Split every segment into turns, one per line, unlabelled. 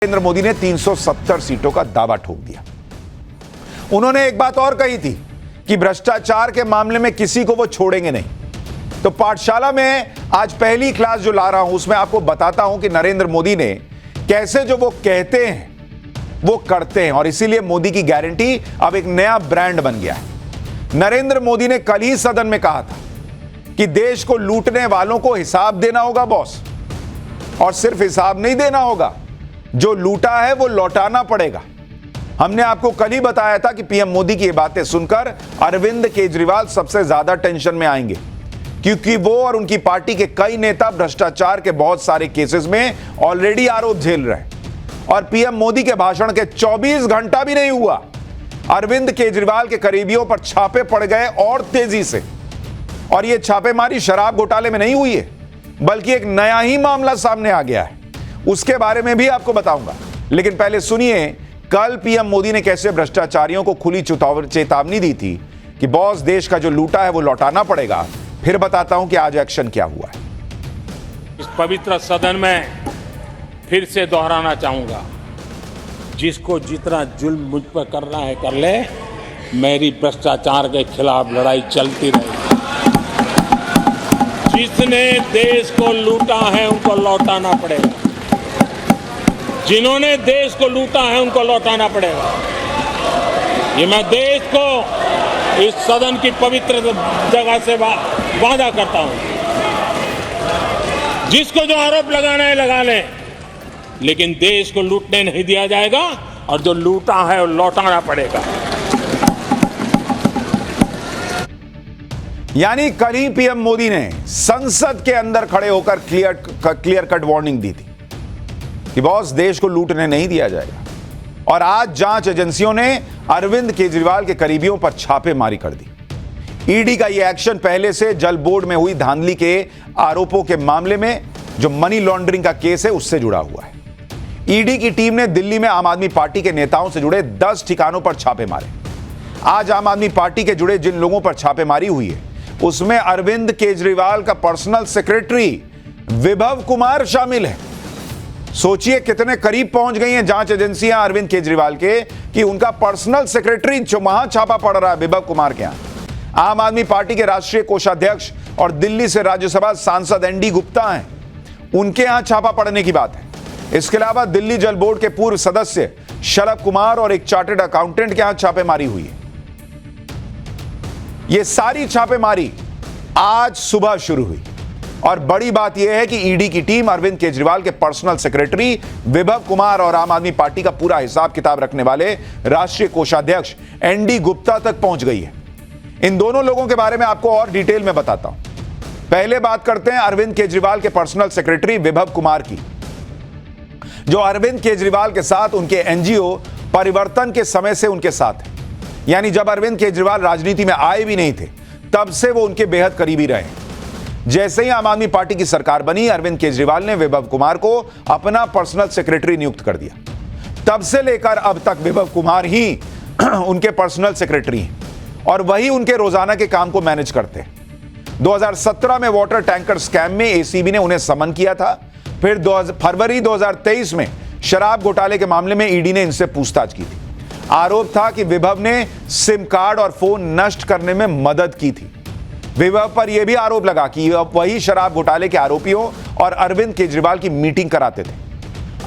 नरेंद्र मोदी ने 370 सीटों का दावा ठोक दिया। उन्होंने एक बात और कही थी कि भ्रष्टाचार के मामले में किसी को वो छोड़ेंगे नहीं। तो पाठशाला में आज पहली क्लास जो ला रहा हूं उसमें आपको बताता हूं कि नरेंद्र मोदी ने कैसे जो वो कहते हैं वो करते हैं, और इसीलिए मोदी की गारंटी अब एक नया ब्रांड बन गया है। नरेंद्र मोदी ने कल ही सदन में कहा था कि देश को लूटने वालों को हिसाब देना होगा बॉस, और सिर्फ हिसाब नहीं देना होगा, जो लूटा है वो लौटाना पड़ेगा। हमने आपको कल ही बताया था कि पीएम मोदी की ये बातें सुनकर अरविंद केजरीवाल सबसे ज्यादा टेंशन में आएंगे, क्योंकि वो और उनकी पार्टी के कई नेता भ्रष्टाचार के बहुत सारे केसेस में ऑलरेडी आरोप झेल रहे हैं। और पीएम मोदी के भाषण के 24 घंटा भी नहीं हुआ, अरविंद केजरीवाल के करीबियों पर छापे पड़ गए और तेजी से। और ये छापेमारी शराब घोटाले में नहीं हुई है, बल्कि एक नया ही मामला सामने आ गया है, उसके बारे में भी आपको बताऊंगा। लेकिन पहले सुनिए कल पीएम मोदी ने कैसे भ्रष्टाचारियों को खुली चेतावनी दी थी कि बॉस देश का जो लूटा है वो लौटाना पड़ेगा। फिर बताता हूं कि आज एक्शन क्या हुआ है।
इस पवित्र सदन में फिर से दोहराना चाहूंगा, जिसको जितना जुल्म मुझ पर करना है कर ले, मेरी भ्रष्टाचार के खिलाफ लड़ाई चलती रहेगी। जिसने देश को लूटा है उनको लौटाना पड़ेगा, जिन्होंने देश को लूटा है उनको लौटाना पड़ेगा। ये मैं देश को इस सदन की पवित्र जगह से वादा करता हूं। जिसको जो आरोप लगाना है लगा लें, लेकिन देश को लूटने नहीं दिया जाएगा, और जो लूटा है वो लौटाना पड़ेगा।
यानी कल ही पीएम मोदी ने संसद के अंदर खड़े होकर क्लियर कट वार्निंग दी थी कि बॉस देश को लूटने नहीं दिया जाएगा। और आज जांच एजेंसियों ने अरविंद केजरीवाल के करीबियों पर छापेमारी कर दी। ईडी का यह एक्शन पहले से जल बोर्ड में हुई धांधली के आरोपों के मामले में जो मनी लॉन्ड्रिंग का केस है उससे जुड़ा हुआ है। ईडी की टीम ने दिल्ली में आम आदमी पार्टी के नेताओं से जुड़े 10 ठिकानों पर छापे मारे। आज आम आदमी पार्टी के जुड़े जिन लोगों पर छापेमारी हुई है उसमें अरविंद केजरीवाल का पर्सनल सेक्रेटरी विभव कुमार शामिल है। सोचिए कितने करीब पहुंच गई हैं जांच एजेंसियां अरविंद केजरीवाल के कि उनका पर्सनल सेक्रेटरी जो वहां छापा पड़ रहा है विभव कुमार के यहां। आम आदमी पार्टी के राष्ट्रीय कोषाध्यक्ष और दिल्ली से राज्यसभा सांसद एनडी गुप्ता हैं, उनके यहां छापा पड़ने की बात है। इसके अलावा दिल्ली जल बोर्ड के पूर्व सदस्य शलभ कुमार और एक चार्टर्ड अकाउंटेंट के यहां छापेमारी हुई है। यह सारी छापेमारी आज सुबह शुरू हुई, और बड़ी बात यह है कि ईडी की टीम अरविंद केजरीवाल के पर्सनल सेक्रेटरी विभव कुमार और आम आदमी पार्टी का पूरा हिसाब किताब रखने वाले राष्ट्रीय कोषाध्यक्ष एनडी गुप्ता तक पहुंच गई है। इन दोनों लोगों के बारे में आपको और डिटेल में बताता हूं। पहले बात करते हैं अरविंद केजरीवाल के पर्सनल सेक्रेटरी विभव कुमार की, जो अरविंद केजरीवाल के साथ उनके एनजीओ परिवर्तन के समय से उनके साथ है। यानी जब अरविंद केजरीवाल राजनीति में आए भी नहीं थे तब से वो उनके बेहद करीबी रहे। जैसे ही आम आदमी पार्टी की सरकार बनी, अरविंद केजरीवाल ने विभव कुमार को अपना पर्सनल सेक्रेटरी नियुक्त कर दिया। तब से लेकर अब तक विभव कुमार ही उनके पर्सनल सेक्रेटरी हैं, और वही उनके रोजाना के काम को मैनेज करते हैं। 2017 में वाटर टैंकर स्कैम में एसीबी ने उन्हें समन किया था। फिर फरवरी 2023 में शराब घोटाले के मामले में ईडी ने इनसे पूछताछ की थी। आरोप था कि विभव ने सिम कार्ड और फोन नष्ट करने में मदद की थी। विभव पर यह भी आरोप लगा कि वही शराब घोटाले के आरोपियों और अरविंद केजरीवाल की मीटिंग कराते थे।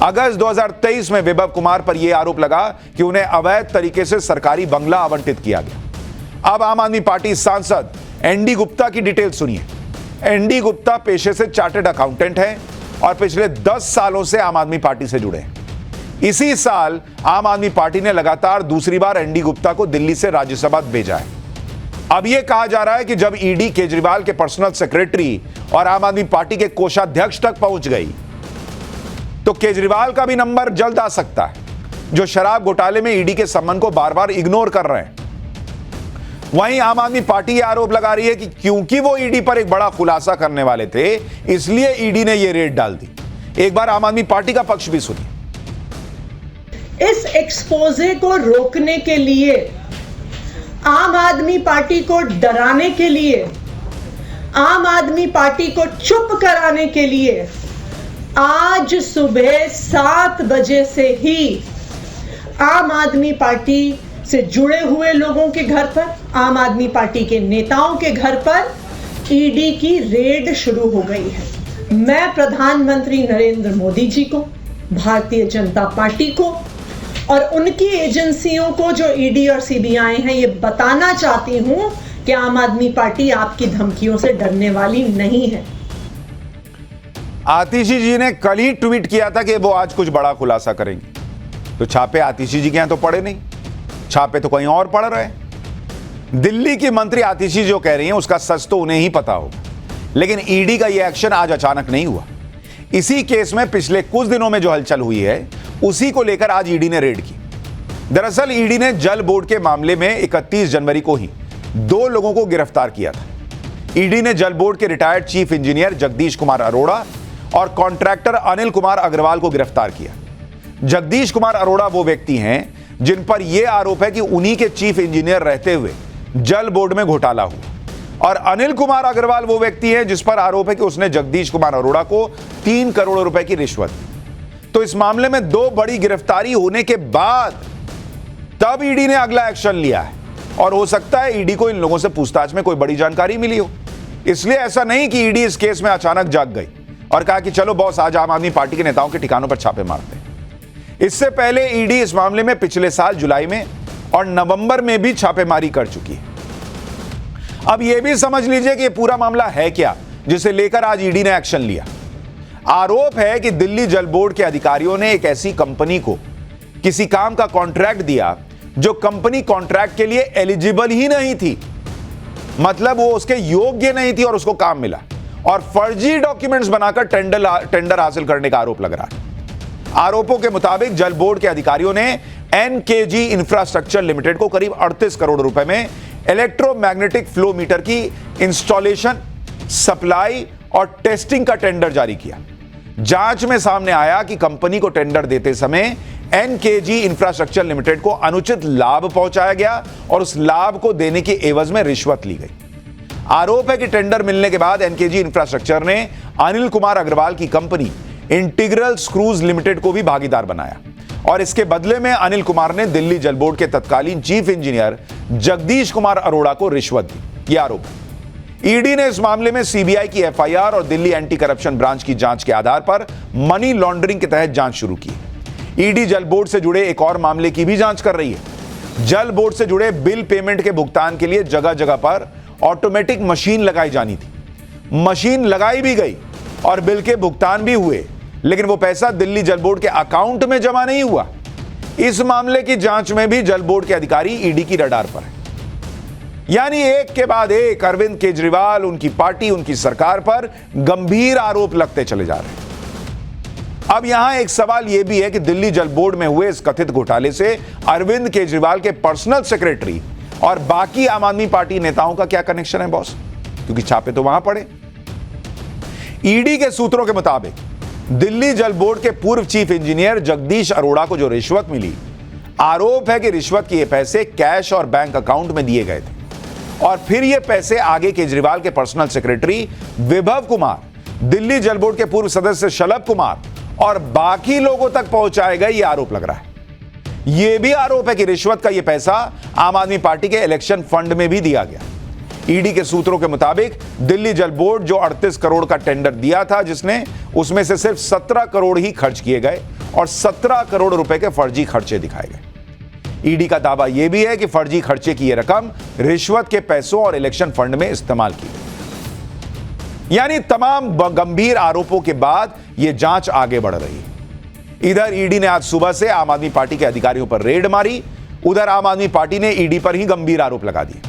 अगस्त 2023 में विभव कुमार पर यह आरोप लगा कि उन्हें अवैध तरीके से सरकारी बंगला आवंटित किया गया। अब आम आदमी पार्टी सांसद एनडी गुप्ता की डिटेल सुनिए। एनडी गुप्ता पेशे से चार्टर्ड अकाउंटेंट हैं और पिछले 10 सालों से आम आदमी पार्टी से जुड़े हैं। इसी साल आम आदमी पार्टी ने लगातार दूसरी बार एनडी गुप्ता को दिल्ली से राज्यसभा भेजा है। अब यह कहा जा रहा है कि जब ईडी केजरीवाल के पर्सनल सेक्रेटरी और आम आदमी पार्टी के कोषाध्यक्ष तक पहुंच गई तो केजरीवाल का भी नंबर जल्द आ सकता है, जो शराब घोटाले में ईडी के संबंध को बार बार इग्नोर कर रहे हैं। वहीं आम आदमी पार्टी यह आरोप लगा रही है कि क्योंकि वो ईडी पर एक बड़ा खुलासा करने वाले थे इसलिए ईडी ने यह रेड डाल दी। एक बार आम आदमी पार्टी का पक्ष भी सुनिए।
इस एक्सपोजे को रोकने के लिए, आम आदमी पार्टी को डराने के लिए, आम आदमी पार्टी को चुप कराने के लिए आज सुबह 7 बजे से ही आम आदमी पार्टी से जुड़े हुए लोगों के घर पर, आम आदमी पार्टी के नेताओं के घर पर ईडी की रेड शुरू हो गई है। मैं प्रधानमंत्री नरेंद्र मोदी जी को, भारतीय जनता पार्टी को और उनकी एजेंसियों को जो ईडी और सीबीआई हैं, ये बताना चाहती हूं कि आम आदमी पार्टी आपकी धमकियों से डरने वाली नहीं है।
आतिशी जी ने कल ही ट्वीट किया था कि वो आज कुछ बड़ा खुलासा करेंगे, तो छापे आतिशी जी के यहां तो पड़े नहीं, छापे तो कहीं और पड़ रहे हैं। दिल्ली की मंत्री आतिशी जो कह रही हैं उसका सच तो उन्हें ही पता होगा, लेकिन ईडी का यह एक्शन आज अचानक नहीं हुआ। इसी केस में पिछले कुछ दिनों में जो हलचल हुई है उसी को लेकर आज ईडी ने रेड की। दरअसल ईडी ने जल बोर्ड के मामले में 31 जनवरी को ही 2 लोगों को गिरफ्तार किया था। ईडी ने जल बोर्ड के retired chief engineer Jagdish Kumar Arora और कॉन्ट्रैक्टर अनिल कुमार अग्रवाल को गिरफ्तार किया। जगदीश कुमार अरोड़ा वो व्यक्ति हैं जिन पर यह आरोप है कि उन्हीं के चीफ इंजीनियर रहते हुए जल बोर्ड में घोटाला हुआ, और अनिल कुमार अग्रवाल वो व्यक्ति है जिस पर आरोप है कि उसने जगदीश कुमार अरोड़ा को 3 करोड़ रुपए की रिश्वत दी। तो इस मामले में 2 बड़ी गिरफ्तारी होने के बाद तब ईडी ने अगला एक्शन लिया है, और हो सकता है ईडी को इन लोगों से पूछताछ में कोई बड़ी जानकारी मिली हो। इसलिए ऐसा नहीं कि ईडी इस केस में अचानक जाग गई और कहा कि चलो बॉस आज आम आदमी पार्टी के नेताओं के ठिकानों पर छापे मारते हैं। इससे पहले ईडी इस मामले में पिछले साल जुलाई में और नवंबर में भी छापेमारी कर चुकी है। अब यह भी समझ लीजिए कि यह पूरा मामला है क्या जिसे लेकर आज ईडी ने एक्शन लिया। आरोप है कि दिल्ली जल बोर्ड के अधिकारियों ने एक ऐसी कंपनी को किसी काम का कॉन्ट्रैक्ट दिया जो कंपनी कॉन्ट्रैक्ट के लिए एलिजिबल ही नहीं थी, मतलब वो उसके योग्य नहीं थी और उसको काम मिला, और फर्जी डॉक्यूमेंट्स बनाकर टेंडर हासिल करने का आरोप लग रहा है। आरोपों के मुताबिक जल बोर्ड के अधिकारियों ने एनकेजी इंफ्रास्ट्रक्चर लिमिटेड को करीब 38 करोड़ रुपए में इलेक्ट्रोमैग्नेटिक फ्लो मीटर की इंस्टॉलेशन, सप्लाई और टेस्टिंग का टेंडर जारी किया। जांच में सामने आया कि कंपनी को टेंडर देते समय एनकेजी इंफ्रास्ट्रक्चर लिमिटेड को अनुचित लाभ पहुंचाया गया और उस लाभ को देने की एवज में रिश्वत ली गई। आरोप है कि टेंडर मिलने के बाद एनकेजी इंफ्रास्ट्रक्चर ने अनिल कुमार अग्रवाल की कंपनी इंटीग्रल स्क्रूज लिमिटेड को भी भागीदार बनाया, और इसके बदले में अनिल कुमार ने दिल्ली जल बोर्ड के तत्कालीन चीफ इंजीनियर जगदीश कुमार अरोड़ा को रिश्वत दी। यह आरोप है। ईडी ने इस मामले में सीबीआई की एफआईआर और दिल्ली एंटी करप्शन ब्रांच की जांच के आधार पर मनी लॉन्ड्रिंग के तहत जांच शुरू की। ईडी जल बोर्ड से जुड़े एक और मामले की भी जांच कर रही है। जल बोर्ड से जुड़े बिल पेमेंट के भुगतान के लिए जगह जगह पर ऑटोमेटिक मशीन लगाई जानी थी। मशीन लगाई भी गई और बिल के भुगतान भी हुए, लेकिन वो पैसा दिल्ली जल बोर्ड के अकाउंट में जमा नहीं हुआ। इस मामले की जांच में भी जल बोर्ड के अधिकारी ईडी की रडार पर है। यानी एक के बाद एक अरविंद केजरीवाल, उनकी पार्टी, उनकी सरकार पर गंभीर आरोप लगते चले जा रहे हैं। अब यहां एक सवाल यह भी है कि दिल्ली जल बोर्ड में हुए इस कथित घोटाले से अरविंद केजरीवाल के पर्सनल सेक्रेटरी और बाकी आम आदमी पार्टी नेताओं का क्या कनेक्शन है बॉस, क्योंकि छापे तो वहां पड़े। ईडी के सूत्रों के मुताबिक दिल्ली जल बोर्ड के पूर्व चीफ इंजीनियर जगदीश अरोड़ा को जो रिश्वत मिली, आरोप है कि रिश्वत के ये पैसे कैश और बैंक अकाउंट में दिए गए थे और फिर ये पैसे आगे केजरीवाल के पर्सनल सेक्रेटरी विभव कुमार, दिल्ली जल बोर्ड के पूर्व सदस्य शलभ कुमार और बाकी लोगों तक पहुंचाए गए। यह आरोप लग रहा है। यह भी आरोप है कि रिश्वत का यह पैसा आम आदमी पार्टी के इलेक्शन फंड में भी दिया गया। ईडी के सूत्रों के मुताबिक दिल्ली जल बोर्ड जो 38 करोड़ का टेंडर दिया था, जिसने उसमें से सिर्फ 17 करोड़ ही खर्च किए गए और 17 करोड़ रुपए के फर्जी खर्चे दिखाए गए। ईडी का दावा यह भी है कि फर्जी खर्चे की यह रकम रिश्वत के पैसों और इलेक्शन फंड में इस्तेमाल की गई। यानी तमाम गंभीर आरोपों के बाद यह जांच आगे बढ़ रही है। इधर ईडी ने आज सुबह से आम आदमी पार्टी के अधिकारियों पर रेड मारी, उधर आम आदमी पार्टी ने ईडी पर ही गंभीर आरोप लगा दिए।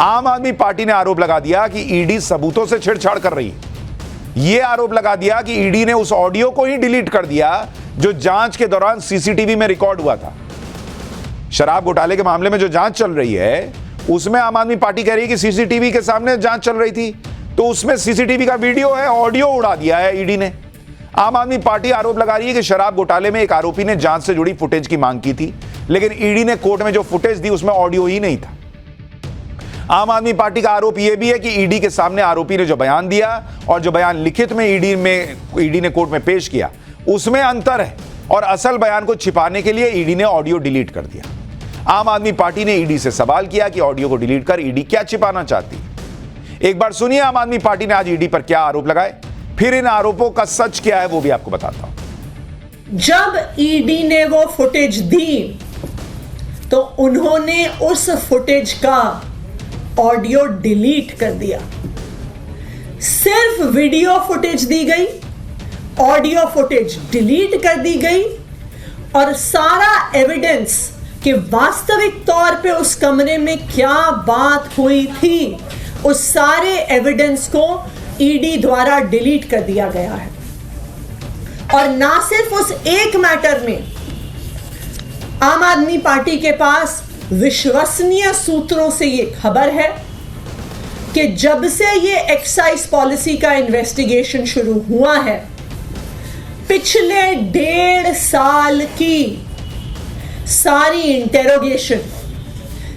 आम आदमी पार्टी ने आरोप लगा दिया कि ईडी सबूतों से छेड़छाड़ कर रही है। यह आरोप लगा दिया कि ईडी ने उस ऑडियो को ही डिलीट कर दिया जो जांच के दौरान सीसीटीवी में रिकॉर्ड हुआ था। शराब घोटाले के मामले में जो जांच चल रही है उसमें आम आदमी पार्टी कह रही है कि सीसीटीवी के सामने जांच चल रही थी, तो उसमें सीसीटीवी का वीडियो है, ऑडियो उड़ा दिया है ईडी ने। आम आदमी पार्टी आरोप लगा रही है कि शराब घोटाले में एक आरोपी ने जांच से जुड़ी फुटेज की मांग की थी, लेकिन ईडी ने कोर्ट में जो फुटेज दी उसमें ऑडियो ही नहीं था। आम आदमी पार्टी का आरोप यह भी है कि ईडी के सामने आरोपी ने जो बयान दिया और जो बयान लिखित में ईडी ने कोर्ट में पेश किया उसमें अंतर है और असल बयान को छिपाने के लिए ईडी ने ऑडियो डिलीट कर दिया। आम आदमी पार्टी ने ईडी से सवाल किया कि ऑडियो को डिलीट कर ईडी क्या छिपाना चाहती है। एक बार सुनिए आम आदमी पार्टी ने आज ईडी पर क्या आरोप लगाए, फिर इन आरोपों का सच क्या है वो भी आपको बताता हूं।
जब ईडी ने वो फुटेज दी तो उन्होंने उस फुटेज का ऑडियो डिलीट कर दिया। सिर्फ वीडियो फुटेज दी गई, ऑडियो फुटेज डिलीट कर दी गई और सारा एविडेंस कि वास्तविक तौर पे उस कमरे में क्या बात हुई थी, उस सारे एविडेंस को ईडी द्वारा डिलीट कर दिया गया है। और ना सिर्फ उस एक मैटर में, आम आदमी पार्टी के पास विश्वसनीय सूत्रों से यह खबर है कि जब से ये एक्साइज पॉलिसी का इन्वेस्टिगेशन शुरू हुआ है, पिछले 1.5 साल की सारी इंटेरोगेशन,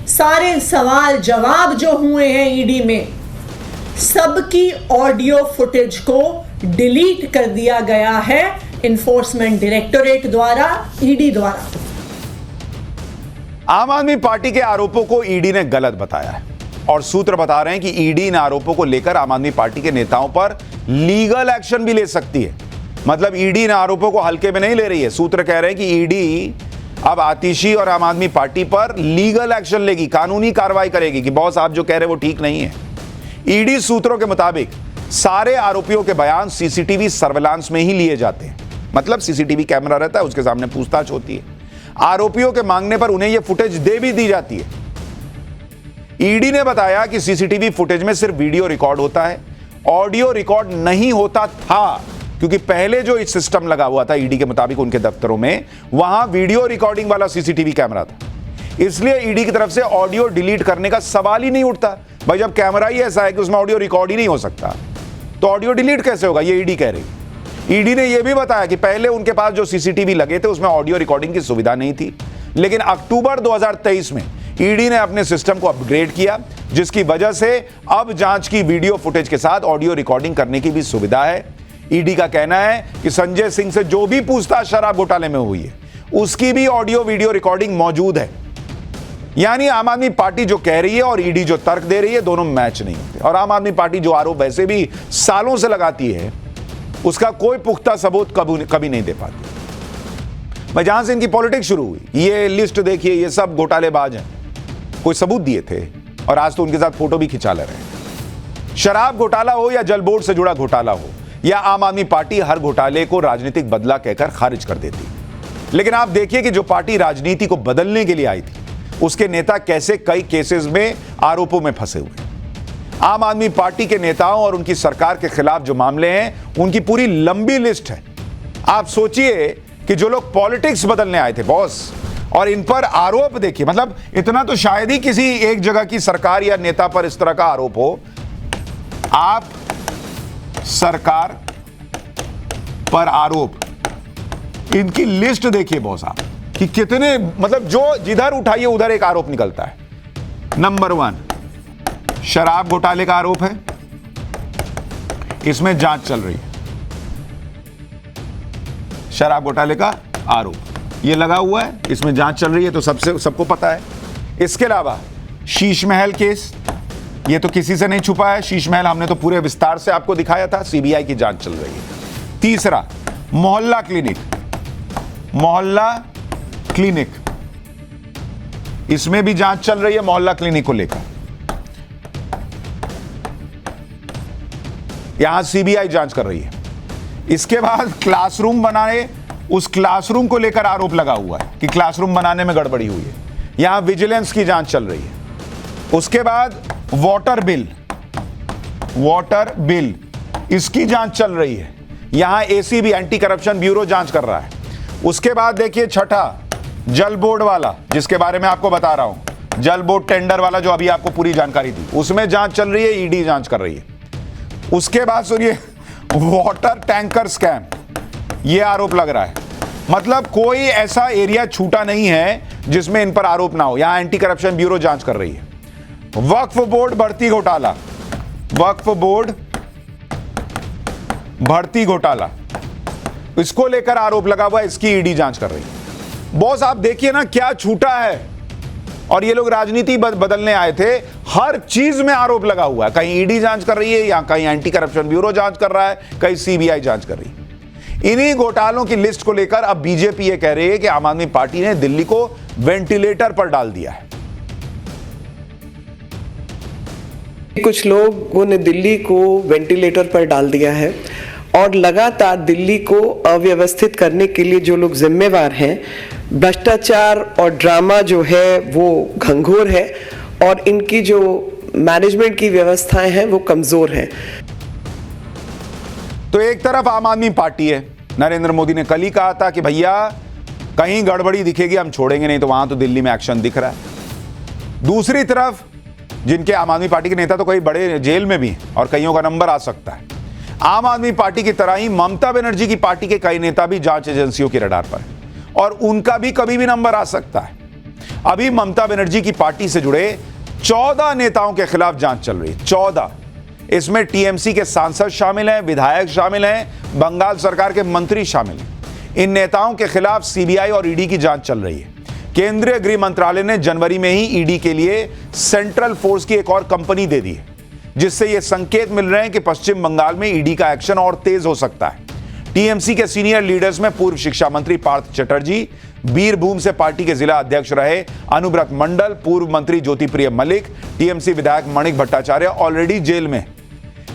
सारे सवाल जवाब जो हुए हैं ईडी में, सबकी ऑडियो फुटेज को डिलीट कर दिया गया है इन्फोर्समेंट डायरेक्टोरेट द्वारा, ईडी द्वारा।
आम आदमी पार्टी के आरोपों को ईडी ने गलत बताया है और सूत्र बता रहे हैं कि ईडी इन आरोपों को लेकर आम आदमी पार्टी के नेताओं पर लीगल एक्शन भी ले सकती है। मतलब ईडी इन आरोपों को हल्के में नहीं ले रही है। सूत्र कह रहे हैं कि ईडी अब आतिशी और आम आदमी पार्टी पर लीगल एक्शन लेगी, कानूनी कार्रवाई करेगी कि बॉस आप जो कह रहे हैं वो ठीक नहीं है। ईडी सूत्रों के मुताबिक सारे आरोपियों के बयान सीसीटीवी सर्विलांस में ही लिए जाते हैं। मतलब सीसीटीवी कैमरा रहता है, उसके सामने पूछताछ होती है। आरोपियों के मांगने पर उन्हें यह फुटेज दे भी दी जाती है। ईडी ने बताया कि सीसीटीवी फुटेज में सिर्फ वीडियो रिकॉर्ड होता है, ऑडियो रिकॉर्ड नहीं होता था, क्योंकि पहले जो इस सिस्टम लगा हुआ था ईडी के मुताबिक उनके दफ्तरों में, वहां वीडियो रिकॉर्डिंग वाला सीसीटीवी कैमरा था। इसलिए ईडी की तरफ से ऑडियो डिलीट करने का सवाल ही नहीं उठता। भाई जब कैमरा ही ऐसा है कि उसमें ऑडियो रिकॉर्ड ही नहीं हो सकता तो ऑडियो डिलीट कैसे होगा, ये ईडी कह रही। ईडी ने यह भी बताया कि पहले उनके पास जो सीसीटीवी लगे थे उसमें ऑडियो रिकॉर्डिंग की सुविधा नहीं थी, लेकिन अक्टूबर 2023 में ईडी ने अपने सिस्टम को अपग्रेड किया, जिसकी वजह से अब जांच की वीडियो फुटेज के साथ ऑडियो रिकॉर्डिंग करने की भी सुविधा है। ईडी का कहना है कि संजय सिंह से जो भी पूछताछ शराब घोटाले में हुई है उसकी भी ऑडियो वीडियो रिकॉर्डिंग मौजूद है। यानी आम आदमी पार्टी जो कह रही है और ईडी जो तर्क दे रही है, दोनों मैच नहीं होते। और आम आदमी पार्टी जो आरोप वैसे भी सालों से लगाती है, उसका कोई पुख्ता सबूत कभी नहीं दे पाती। भाई जहां से इनकी पॉलिटिक्स शुरू हुई, ये लिस्ट देखिए, ये सब घोटालेबाज हैं, कोई सबूत दिए थे और आज तो उनके साथ फोटो भी खिंचा ले रहे हैं। शराब घोटाला हो या जल बोर्ड से जुड़ा घोटाला हो, या आम आदमी पार्टी हर घोटाले को राजनीतिक बदला कहकर खारिज कर देती। लेकिन आप देखिए कि जो पार्टी राजनीति को बदलने के लिए आई थी, उसके नेता कैसे कई केसेस में आरोपों में फंसे हुए। आम आदमी पार्टी के नेताओं और उनकी सरकार के खिलाफ जो मामले हैं, उनकी पूरी लंबी लिस्ट है। आप सोचिए कि जो लोग पॉलिटिक्स बदलने आए थे बॉस, और इन पर आरोप देखिए, मतलब इतना तो शायद ही किसी एक जगह की सरकार या नेता पर इस तरह का आरोप हो। आप सरकार पर आरोप, इनकी लिस्ट देखिए बॉस आप कि कितने, मतलब जो जिधर उठाइए उधर एक आरोप निकलता है। नंबर 1 शराब घोटाले का आरोप है, इसमें जांच चल रही है। शराब घोटाले का आरोप ये लगा हुआ है, इसमें जांच चल रही है, तो सबको पता है। इसके अलावा शीश महल केस, ये तो किसी से नहीं छुपा है। शीश महल हमने तो पूरे विस्तार से आपको दिखाया था, सीबीआई की जांच चल रही है। तीसरा मोहल्ला क्लिनिक, मोहल्ला क्लिनिक, इसमें भी जांच चल रही है मोहल्ला क्लिनिक को लेकर। यहां सीबीआई जांच कर रही है। इसके बाद क्लासरूम बनाए, उस क्लासरूम को लेकर आरोप लगा हुआ है कि क्लासरूम बनाने में गड़बड़ी हुई है, यहां विजिलेंस की जांच चल रही है। उसके बाद वाटर बिल, इसकी जांच चल रही है, यहां एसीबी एंटी करप्शन ब्यूरो जांच कर रहा है। उसके बाद देखिए छठा, जल बोर्ड वाला, जिसके बारे में आपको बता रहा हूं, जल बोर्ड टेंडर वाला जो अभी आपको पूरी जानकारी दी, उसमें जांच चल रही है, ईडी जांच कर रही है। उसके बाद सुनिए वाटर टैंकर स्कैम, यह आरोप लग रहा है। मतलब कोई ऐसा एरिया छूटा नहीं है जिसमें इन पर आरोप ना हो, यहां एंटी करप्शन ब्यूरो जांच कर रही है। वक्फ बोर्ड भर्ती घोटाला, वक्फ बोर्ड भर्ती घोटाला, इसको लेकर आरोप लगा हुआ है, इसकी ईडी जांच कर रही है। बॉस आप देखिए ना क्या छूटा है, और ये लोग राजनीति बदलने आए थे, हर चीज में आरोप लगा हुआ है। कहीं ईडी जांच कर रही है, या कहीं एंटी करप्शन ब्यूरो जांच कर रहा है, कहीं सीबीआई जांच कर रही है। इन्हीं घोटालों की लिस्ट को लेकर अब बीजेपी ये कह रही है कि आम आदमी पार्टी ने दिल्ली को वेंटिलेटर पर डाल दिया है।
कुछ लोगों ने दिल्ली को वेंटिलेटर पर डाल दिया है और लगातार दिल्ली को अव्यवस्थित करने के लिए जो लोग जिम्मेवार हैं, भ्रष्टाचार और ड्रामा जो है वो घंघोर है और इनकी जो मैनेजमेंट की व्यवस्थाएं हैं वो कमजोर हैं।
तो एक तरफ आम आदमी पार्टी है, नरेंद्र मोदी ने कल ही कहा था कि भैया कहीं गड़बड़ी दिखेगी हम छोड़ेंगे नहीं, तो वहां तो दिल्ली में एक्शन दिख रहा है। दूसरी तरफ जिनके आम आदमी पार्टी के नेता तो कई बड़े जेल में भी हैं और कईयों का नंबर आ सकता है। आम आदमी पार्टी की तरह ही ममता बनर्जी की पार्टी के कई नेता भी जांच एजेंसियों के रडार पर हैं और उनका भी कभी भी नंबर आ सकता है। अभी ममता बनर्जी की पार्टी से जुड़े 14 नेताओं के खिलाफ जांच चल रही है, 14। इसमें टीएमसी के सांसद शामिल हैं, विधायक शामिल हैं, बंगाल सरकार के मंत्री शामिल हैं। इन नेताओं के खिलाफ सीबीआई और ईडी की जांच चल रही है। केंद्रीय गृह मंत्रालय ने जनवरी में ही ईडी के लिए सेंट्रल फोर्स की एक और कंपनी दे दी है, जिससे यह संकेत मिल रहे हैं कि पश्चिम बंगाल में ईडी का एक्शन और तेज हो सकता है। टीएमसी के सीनियर लीडर्स में पूर्व शिक्षा मंत्री पार्थ चटर्जी, बीरभूम से पार्टी के जिला अध्यक्ष रहे अनुव्रत मंडल, पूर्व मंत्री ज्योतिप्रिय मलिक, टीएमसी विधायक मणिक भट्टाचार्य ऑलरेडी जेल में।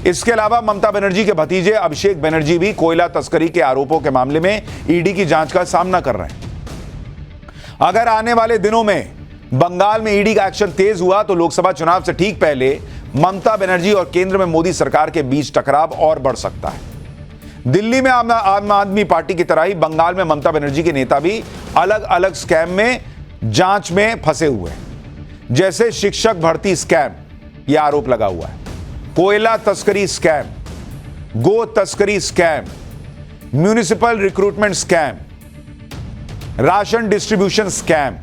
इसके अलावा ममता बनर्जी के भतीजे अभिषेक बनर्जी भी कोयला तस्करी के आरोपों के मामले में ईडी की जांच का सामना कर रहे हैं। अगर आने वाले दिनों में बंगाल में ईडी का एक्शन तेज हुआ तो लोकसभा चुनाव से ठीक पहले ममता बनर्जी और केंद्र में मोदी सरकार के बीच टकराव और बढ़ सकता है। दिल्ली में आम आदमी पार्टी की तरह ही बंगाल में ममता बनर्जी के नेता भी अलग अलग स्कैम में जांच में फंसे हुए हैं, जैसे शिक्षक भर्ती स्कैम, यह आरोप लगा हुआ है, कोयला तस्करी स्कैम, गो तस्करी scam, municipal recruitment scam, ration distribution scam,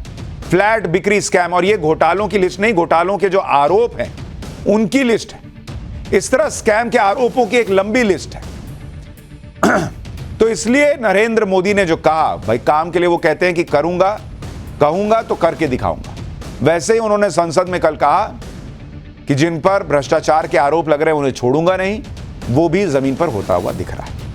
flat बिक्री स्कैम। और ये घोटालों की लिस्ट नहीं, घोटालों के जो आरोप हैं उनकी लिस्ट है। इस तरह स्कैम के आरोपों की एक लंबी लिस्ट है। तो इसलिए नरेंद्र मोदी ने जो कहा, भाई काम के लिए वो कहते हैं कि करूंगा, कहूंगा तो करके दिखाऊंगा। वैसे ही उन्होंने संसद में कल कहा कि जिन पर भ्रष्टाचार के आरोप लग रहे हैं उन्हें छोड़ूंगा नहीं, वो भी जमीन पर होता हुआ दिख रहा है।